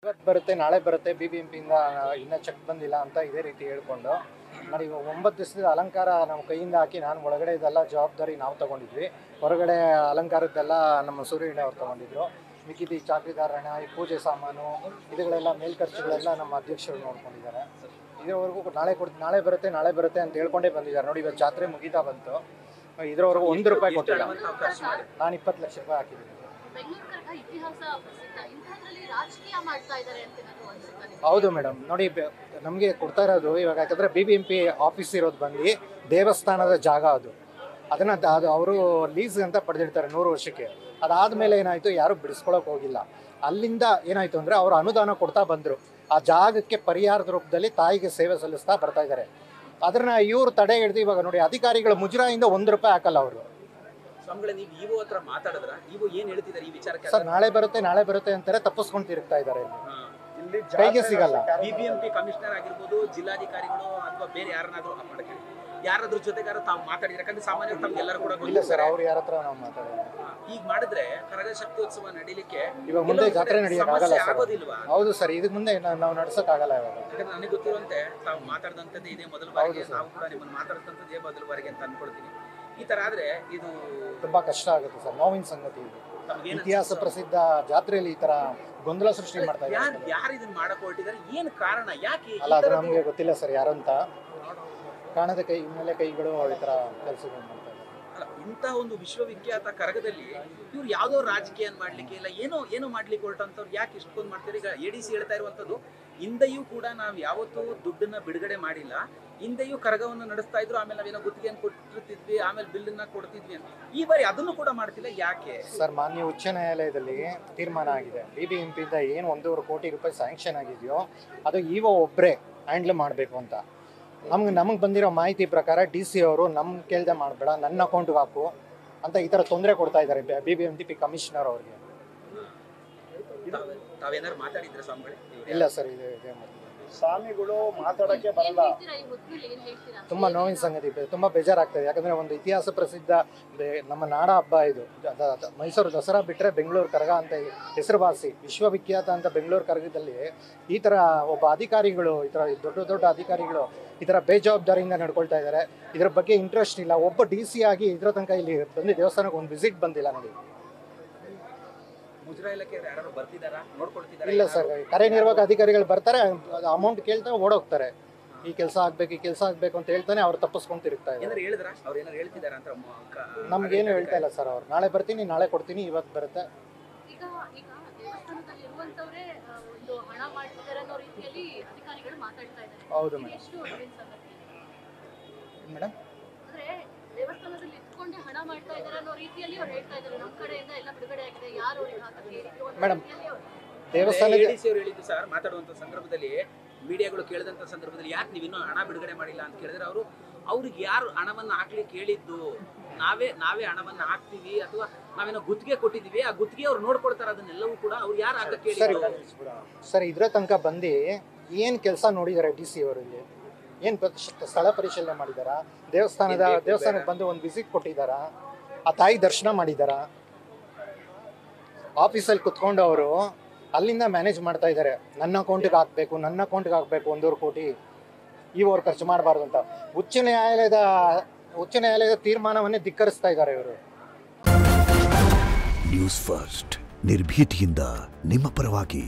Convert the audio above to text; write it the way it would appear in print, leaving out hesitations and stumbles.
ಇವತ್ತು ಬರುತ್ತೆ ನಾಳೆ ಬರುತ್ತೆ BBMP ಇಂದ ಇನ್ನೂ ಚೆಕ್ ಬಂದಿಲ್ಲ ಅಂತ ಇದೇ ರೀತಿ ಹೇಳ್ಕೊಂಡು ನೋಡಿ 9 ದಿವಸದ ಅಲಂಕಾರ ನಮ್ಮ ಕೈಯಿಂದ ಹಾಕಿ ನಾನು ಒಳಗಡೆ ಇದೆಲ್ಲ ಜವಾಬ್ದಾರಿ ನಾವು ತೊಗೊಂಡಿದ್ವಿ. ಹೊರಗಡೆ ಅಲಂಕಾರದ್ದೆಲ್ಲ ನಮ್ಮ ಸೂರ್ಯಣ್ಣ ಅವ್ರು ತೊಗೊಂಡಿದ್ರು. ಮಿಕ್ಕಿದ ಚಾಕ್ರಿದಾರಣ ಈ ಪೂಜೆ ಸಾಮಾನು ಇದುಗಳೆಲ್ಲ ಮೇಲ್ಖರ್ಚುಗಳೆಲ್ಲ ನಮ್ಮ ಅಧ್ಯಕ್ಷರು ನೋಡ್ಕೊಂಡಿದ್ದಾರೆ. ಇದುವರೆಗೂ ನಾಳೆ ಬರುತ್ತೆ ಅಂತ ಹೇಳ್ಕೊಂಡೇ ಬಂದಿದ್ದಾರೆ. ನೋಡಿ ಇವತ್ತು ಜಾತ್ರೆ ಮುಗಿತಾ ಬಂತು, ಇದ್ರವರೆಗೂ ₹1 ಕೊಟ್ಟಿಲ್ಲ. ನಾನು 20 ಲಕ್ಷ ರೂಪಾಯಿ ಹಾಕಿದ್ದೀನಿ. ಹೌದು ಮೇಡಮ್, ನೋಡಿ ನಮಗೆ ಕೊಡ್ತಾ ಇರೋದು ಇವಾಗ ಯಾಕಂದರೆ BBMP ಆಫೀಸ್ ಇರೋದು ಬಂದು ದೇವಸ್ಥಾನದ ಜಾಗ ಅದು ಅವರು ಲೀಸ್ ಅಂತ ಪಡೆದಿರ್ತಾರೆ 100 ವರ್ಷಕ್ಕೆ. ಅದಾದಮೇಲೆ ಏನಾಯಿತು, ಯಾರು ಬಿಡಿಸ್ಕೊಳ್ಳೋಕೆ ಹೋಗಿಲ್ಲ. ಅಲ್ಲಿಂದ ಏನಾಯಿತು ಅಂದರೆ ಅವರು ಅನುದಾನ ಕೊಡ್ತಾ ಬಂದರು. ಆ ಜಾಗಕ್ಕೆ ಪರಿಹಾರದ ರೂಪದಲ್ಲಿ ತಾಯಿಗೆ ಸೇವೆ ಸಲ್ಲಿಸ್ತಾ ಬರ್ತಾ ಇದ್ದಾರೆ. ಅದನ್ನ ಇವರು ತಡೆ ಹಿಡಿದು ಇವಾಗ ನೋಡಿ ಅಧಿಕಾರಿಗಳು ಮುಜರಾಯಿಂದ ₹1 ಹಾಕಲ್ಲ ಅವರು. ಸರ್ ನಾಳೆ ಬರುತ್ತೆ ಅಂತಾರೆ, ತಪ್ಪಿಸ್ಕೊಂಡು ತಿರುಗ್ತಾ ಇದ್ದಾರೆ. ಇಲ್ಲಿ ಕೈಗೆ ಸಿಗಲ್ಲ. BBMP ಕಮಿಷನರ್ ಆಗಿರ್ಬೋದು, ಜಿಲ್ಲಾಧಿಕಾರಿಗಳು ಅಥವಾ ಬೇರೆ ಯಾರಾದ್ರೂ ಜೊತೆಗಾರ ತಾವು ಮಾತಾಡಿದ್ರೆ? ಯಾಕಂದ್ರೆ ಸಾಮಾನ್ಯ ತಮ್ಗೆಲ್ಲರೂ ಕೂಡ ಇಲ್ಲ ಸರ್, ಅವ್ರು ಯಾರ ಹತ್ರ ನಾವು ಮಾತಾಡಿಲ್ಲ. ಈಗ ಮಾಡಿದ್ರೆ ಕರಗ ಶಕ್ತಿಯೋತ್ಸವ ನಡೀಲಿಕ್ಕೆ ಇವಾಗ ಮುಂದೆ ಜಾತ್ರೆ ನಡೆಯೋಕ್ಕಾಗಲ್ಲ ಆಗೋದಿಲ್ವಾ? ಹೌದು ಸರ್, ಇದಕ್ಕೆ ಮುಂದೆ ನಾವು ನಡ್ಸೋಕ್ಕಾಗಲ್ಲ ಇವಾಗ. ಯಾಕಂದ್ರೆ ನನಗೆ ಗೊತ್ತಿರುವಂತೆ ತಾವು ಮಾತಾಡಿದಂಥದ್ದು ಇದೇ ಮೊದಲ ಬಾರಿಗೆ, ನಾವು ಕೂಡ ನಿಮ್ಮನ್ನು ಮಾತಾಡಿದಂಥದ್ದು ಇದೇ ಮೊದಲ ಬಾರಿಗೆ ಅಂತ ಅನ್ಕೊಳ್ತೀನಿ. ಈ ತರ ಆದ್ರೆ ಇದು ತುಂಬಾ ಕಷ್ಟ ಆಗುತ್ತೆ ಸರ್, ನೋವಿನ ಸಂಗತಿ ಇದು. ಇತಿಹಾಸ ಪ್ರಸಿದ್ಧ ಜಾತ್ರೆಯಲ್ಲಿ ಈ ತರ ಗೊಂದಲ ಸೃಷ್ಟಿ ಮಾಡ್ತಾ ಇದ್ದಾರೆ. ಯಾರು ಇದನ್ನ ಮಾಡಕ್ ಹೊರಟಿದ್ದಾರೆ, ಏನು ಕಾರಣ, ಯಾಕೆ? ಅಲ್ಲ, ಅದು ನಮಗೆ ಗೊತ್ತಿಲ್ಲ ಸರ್ ಯಾರಂತ. ಕಾಣದ ಹಿನ್ನೆಲೆ ಕೈಗಳು ಈ ತರ ಕೆಲಸಗಳು ಮಾಡ್ತಾ ಇದ್ದಾರೆ. ಅಲ್ಲ, ಇಂಥ ಒಂದು ವಿಶ್ವವಿಖ್ಯಾತ ಕರಗದಲ್ಲಿ ಇವ್ರು ಯಾವುದೋ ರಾಜಕೀಯ ಮಾಡ್ಲಿಕ್ಕೆ ಇಲ್ಲ, ಏನೋ ಮಾಡ್ಲಿಕ್ಕೆ ಹೊರಟಂತವ್ರು ಯಾಕೆ ಇಷ್ಟೊಂದು ಮಾಡ್ತಾರೆ? ಈಗ ADC ಹೇಳ್ತಾ ಇರುವಂತದ್ದು, ಹಿಂದೆಯೂ ಕೂಡ ನಾವು ಯಾವತ್ತೂ ದುಡ್ಡನ್ನ ಬಿಡುಗಡೆ ಮಾಡಿಲ್ಲ, ಹಿಂದೆಯೂ ಕರಗವನ್ನು ನಡೆಸ್ತಾ ಇದ್ರು, ಆಮೇಲೆ ನಾವೇನೋ ಗುತ್ತಿಗೆಯನ್ನು ಕೊಟ್ಟಿರ್ತಿದ್ವಿ, ಆಮೇಲೆ ಬಿಲ್ಲನ್ನ ಕೊಡ್ತಿದ್ವಿ ಅಂತ. ಈ ಬಾರಿ ಅದನ್ನು ಕೂಡ ಮಾಡ್ತಿಲ್ಲ, ಯಾಕೆ? ಸರ್, ಮಾನ್ಯ ಉಚ್ಚ ನ್ಯಾಯಾಲಯದಲ್ಲಿ ತೀರ್ಮಾನ ಆಗಿದೆ. BBMP ಇಂದ ಏನು ₹1.25 ಕೋಟಿ ಸ್ಯಾಂಕ್ಷನ್ ಆಗಿದೆಯೋ ಅದು ಒಬ್ಬರೇ ಹ್ಯಾಂಡ್ಲ್ ಮಾಡಬೇಕು ಅಂತ. ನಮಗೆ ಬಂದಿರೋ ಮಾಹಿತಿ ಪ್ರಕಾರ DC ಅವರು ನಮ್ಮ ಕೇಳ್ದೆ ಮಾಡಬೇಡ, ನನ್ನ ಅಕೌಂಟ್ಗೆ ಹಾಕು ಅಂತ ಈ ಥರ ತೊಂದರೆ ಕೊಡ್ತಾ ಇದ್ದಾರೆ BBMP ಕಮಿಷನರ್ ಅವ್ರಿಗೆ. ತಾವೇನಾದ್ರು ಮಾತಾಡಿದ್ರೆ ಸ್ವಾಮಿಗಳೇ? ಇಲ್ಲ ಸರ್, ಇದೆ ಸ್ವಾಮಿಗಳು ಮಾತಾಡಕ್ಕೆ ಬರಲ್ಲ. ತುಂಬಾ ನೋವಿನ ಸಂಗತಿ, ತುಂಬಾ ಬೇಜಾರಾಗ್ತದೆ. ಯಾಕಂದ್ರೆ ಒಂದು ಇತಿಹಾಸ ಪ್ರಸಿದ್ಧ ನಮ್ಮ ನಾಡ ಹಬ್ಬ ಇದು. ಮೈಸೂರು ದಸರಾ ಬಿಟ್ಟರೆ ಬೆಂಗಳೂರು ಕರಗ ಅಂತ ಹೆಸರುವಾಸಿ, ವಿಶ್ವವಿಖ್ಯಾತ ಅಂತ ಬೆಂಗಳೂರು ಕರಗದಲ್ಲಿ ಈ ಥರ ಒಬ್ಬ ಅಧಿಕಾರಿಗಳು, ಈ ಥರ ದೊಡ್ಡ ಅಧಿಕಾರಿಗಳು ಈ ಥರ ಬೇಜವಾಬ್ದಾರಿಯಿಂದ ನಡ್ಕೊಳ್ತಾ ಇದ್ದಾರೆ. ಇದ್ರ ಬಗ್ಗೆ ಇಂಟ್ರೆಸ್ಟ್ ಇಲ್ಲ. ಒಬ್ಬ DC ಆಗಿ ಇದ್ರ ತನಕ ಇಲ್ಲಿ ಬಂದು ದೇವಸ್ಥಾನಕ್ಕೆ ಒಂದು ವಿಸಿಟ್ ಬಂದಿಲ್ಲ ನೋಡಿ. ಇಲ್ಲ ಸರ್, ಕಾರ್ಯನಿರ್ವಾಹಕ ಅಧಿಕಾರಿಗಳು ಬರ್ತಾರೆ, ಅಮೌಂಟ್ ಕೇಳ್ತಾರೆ, ಓಡೋಗ್ತಾರೆ. ಈ ಕೆಲಸ ಆಗ್ಬೇಕು ಅಂತ ಹೇಳ್ತಾನೆ ಅವ್ರು ತಪ್ಪಿಸ್ಕೊಂಡು ತಿರುಗ್ತಾ ಇದ್ದಾರೆ. ನಮ್ಗೇನು ಹೇಳ್ತಾ ಇಲ್ಲ ಸರ್. ಅವ್ರು ನಾಳೆ ಬರ್ತೀನಿ, ನಾಳೆ ಕೊಡ್ತೀನಿ, ಇವತ್ತು ಬರುತ್ತೆ. ಹೌದು ಮೇಡಮ್. ಮೇಡಮ್, ದೇವಸ್ಥಾನಕ್ಕೆ ಹೇಳಿದ್ದು ಸರ್, ಮಾತಾಡುವಂತ ಸಂದರ್ಭದಲ್ಲಿ ಮೀಡಿಯಾಗಳು ಕೇಳಿದಂತ ಸಂದರ್ಭದಲ್ಲಿ ಯಾಕೆ ನೀವಿನ್ನೂ ಹಣ ಬಿಡುಗಡೆ ಮಾಡಿಲ್ಲ ಅಂತ ಕೇಳಿದ್ರೆ, ಅವ್ರಿಗೆ ಯಾರು ಹಣವನ್ನು ಹಾಕ್ಲಿಕ್ಕೆ ಹೇಳಿದ್ದು? ನಾವೇ ಹಣವನ್ನು ಹಾಕ್ತೀವಿ ಅಥವಾ ನಾವೇನೋ ಗುತ್ತಿಗೆ ಕೊಟ್ಟಿದೀವಿ, ಆ ಗುತ್ತಿಗೆ ಅವ್ರು ನೋಡ್ಕೊಳ್ತಾರೆ, ಅದನ್ನೆಲ್ಲವೂ ಕೂಡ ಅವ್ರು ಯಾರು ಹಾಕಕ್ಕೆ ಹೇಳಿದ್ರು? ಸರ್, ಇದ್ರ ತನಕ ಬಂದು ಏನು ಕೆಲಸ ನೋಡಿದ್ದಾರೆ DC ಅವರಲ್ಲಿ? ಏನು ಸ್ಥಳ ಪರಿಶೀಲನೆ ಮಾಡಿದಾರ? ದೇವಸ್ಥಾನಕ್ಕೆ ಬಂದು ಒಂದು ವಿಸಿಟ್ ಕೊಟ್ಟಿದ್ದಾರ? ಆ ತಾಯಿ ದರ್ಶನ ಮಾಡಿದಾರ? ಆಫೀಸಲ್ಲಿ ಕುತ್ಕೊಂಡು ಅವರು ಅಲ್ಲಿಂದ ಮ್ಯಾನೇಜ್ ಮಾಡ್ತಾ ಇದ್ದಾರೆ. ನನ್ನ ಅಕೌಂಟಿಗೆ ಹಾಕಬೇಕು ₹1.25 ಕೋಟಿ ಇವರು ಖರ್ಚು ಮಾಡಬಾರ್ದು ಅಂತ. ಉಚ್ಚ ನ್ಯಾಯಾಲಯದ ತೀರ್ಮಾನವನ್ನೇ ಧಿಕ್ಕರಿಸ್ತಾ ಇದ್ದಾರೆ ಇವರು. ನ್ಯೂಸ್ ಫಸ್ಟ್, ನಿರ್ಭೀತಿಯಿಂದ ನಿಮ್ಮ ಪರವಾಗಿ.